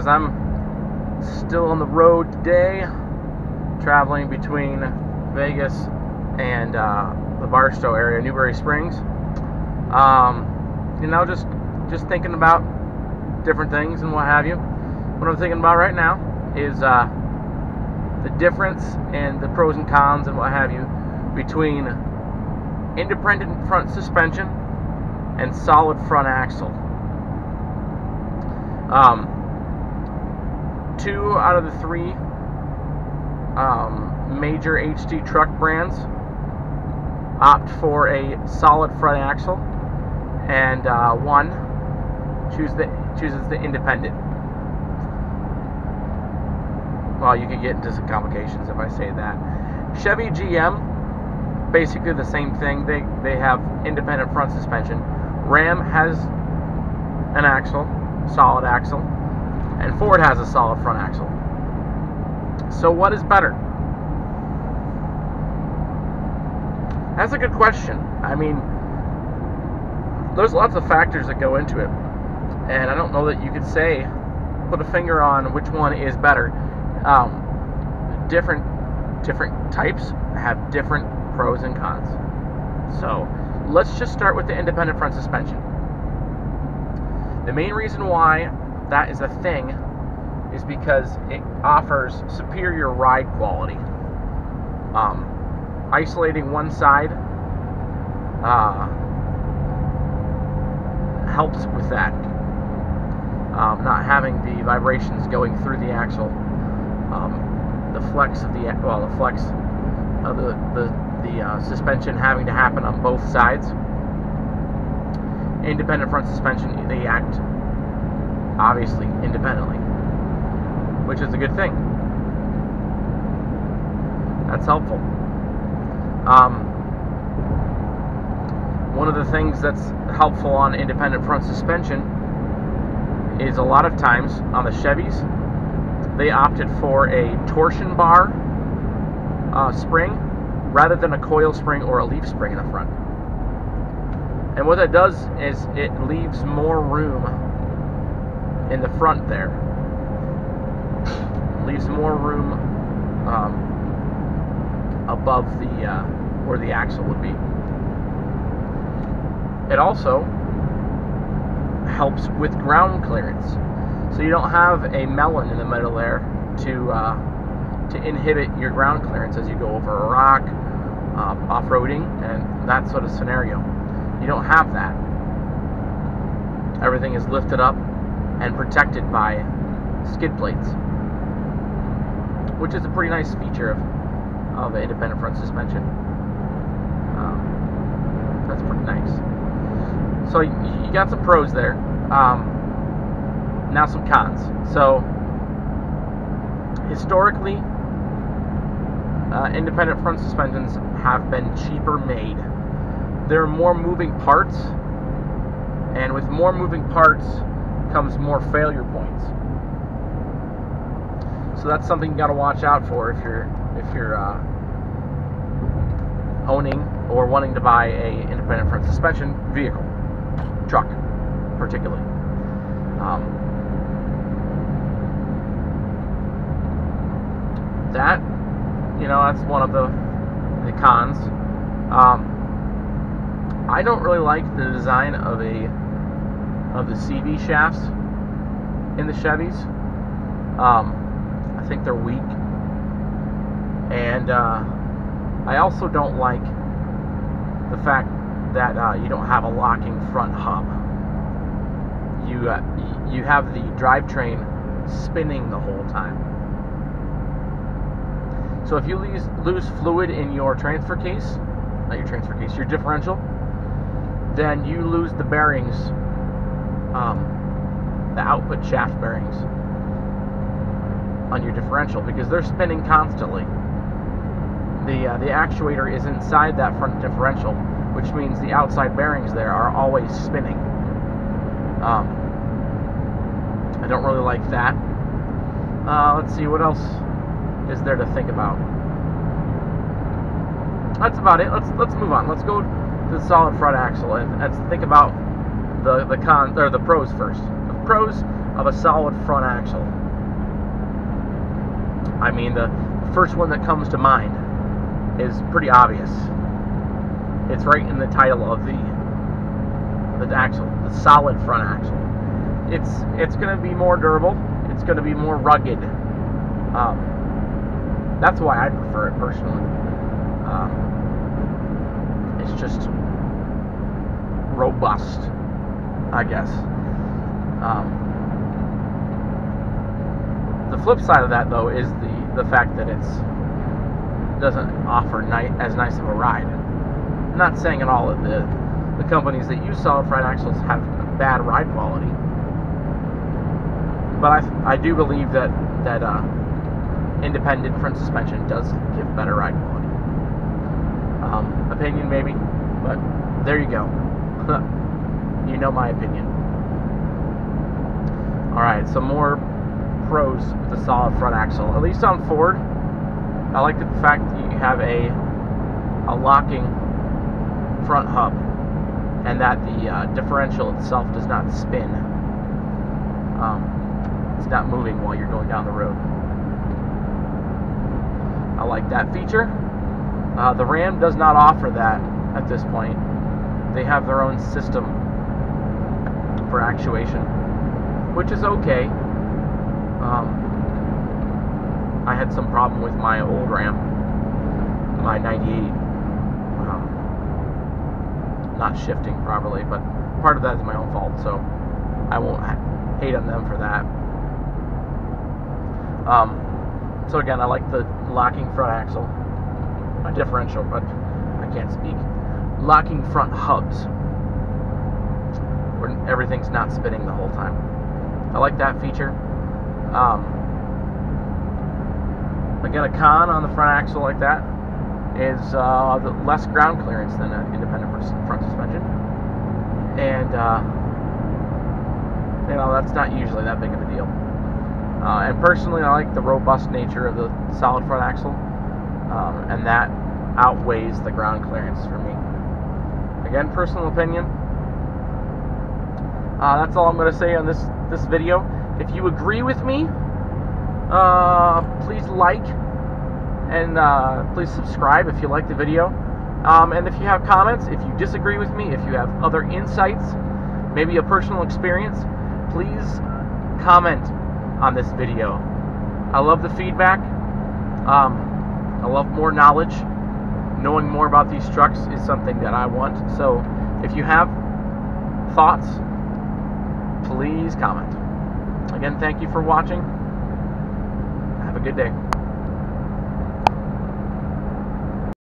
as I'm still on the road today, traveling between Vegas and the Barstow area, Newberry Springs. Just thinking about different things and what have you. What I'm thinking about right now is the difference and the pros and cons and what have you between independent front suspension and solid front axle. 2 out of the 3 major HD truck brands opt for a solid front axle, and one chooses the independent. Well, you could get into some complications if I say that. Chevy, GM, basically the same thing. They have independent front suspension. Ram has an axle, solid axle, and Ford has a solid front axle. So what is better? That's a good question. I mean, there's lots of factors that go into it, and I don't know that you could say, put a finger on which one is better. Different types have different pros and cons. So let's just start with the independent front suspension. The main reason why that is a thing is because it offers superior ride quality. Isolating one side helps with that. Not having the vibrations going through the axle, the flex of the suspension having to happen on both sides. Independent front suspension, they act obviously independently, which is a good thing. That's helpful. One of the things that's helpful on independent front suspension is a lot of times on the Chevys, they opted for a torsion bar spring rather than a coil spring or a leaf spring in the front. And what that does is it leaves more room in the front there. Leaves more room above the where the axle would be. It also helps with ground clearance, so you don't have a melon in the middle there to inhibit your ground clearance as you go over a rock, off-roading, and that sort of scenario. You don't have that. Everything is lifted up and protected by skid plates, which is a pretty nice feature of independent front suspension. That's pretty nice. So you got some pros there. Now some cons. So historically, independent front suspensions have been cheaper made. There are more moving parts, and with more moving parts comes more failure points. So that's something you got to watch out for if you're owning or wanting to buy a independent front suspension vehicle, truck, particularly. That's one of the cons. I don't really like the design of the CV shafts in the Chevys. I think they're weak, and I also don't like the fact that you don't have a locking front hub. You have the drivetrain spinning the whole time. So if you lose fluid in your transfer case, your differential, then you lose the bearings, the output shaft bearings on your differential, because they're spinning constantly. The actuator is inside that front differential, which means the outside bearings there are always spinning. I don't really like that. Let's see, what else is there to think about? That's about it. Let's move on. Let's go to the solid front axle and let's think about the cons or the pros first. The pros of a solid front axle. I mean, the first one that comes to mind is pretty obvious. It's right in the title of the axle, the solid front axle. It's going to be more durable. It's going to be more rugged. That's why I prefer it personally. It's just robust, I guess. The flip side of that, though, is the fact that it doesn't offer as nice of a ride. I'm not saying at all that the companies that use solid front axles have bad ride quality, but I do believe that independent front suspension does give better ride quality. Opinion maybe, but there you go. You know my opinion. Alright, some more pros with the solid front axle. At least on Ford, I like the fact that you have a locking front hub, and that the differential itself does not spin. It's not moving while you're going down the road. I like that feature. The Ram does not offer that at this point. They have their own system for actuation, which is okay. I had some problem with my old Ram, my 98, not shifting properly, but part of that is my own fault, so I won't hate on them for that. So again, I like the locking front axle, a differential, but I can't speak. Locking front hubs, where everything's not spinning the whole time. I like that feature. Again, a con on the front axle like that is the less ground clearance than an independent front suspension, and you know, that's not usually that big of a deal. And personally, I like the robust nature of the solid front axle, and that outweighs the ground clearance for me. Again, personal opinion. That's all I'm going to say on this video. If you agree with me, please like, and please subscribe if you like the video. And if you have comments, if you disagree with me, if you have other insights, maybe a personal experience, please comment on this video. I love the feedback. I love more knowledge. Knowing more about these trucks is something that I want. So if you have thoughts, please comment. Again, thank you for watching. Have a good day.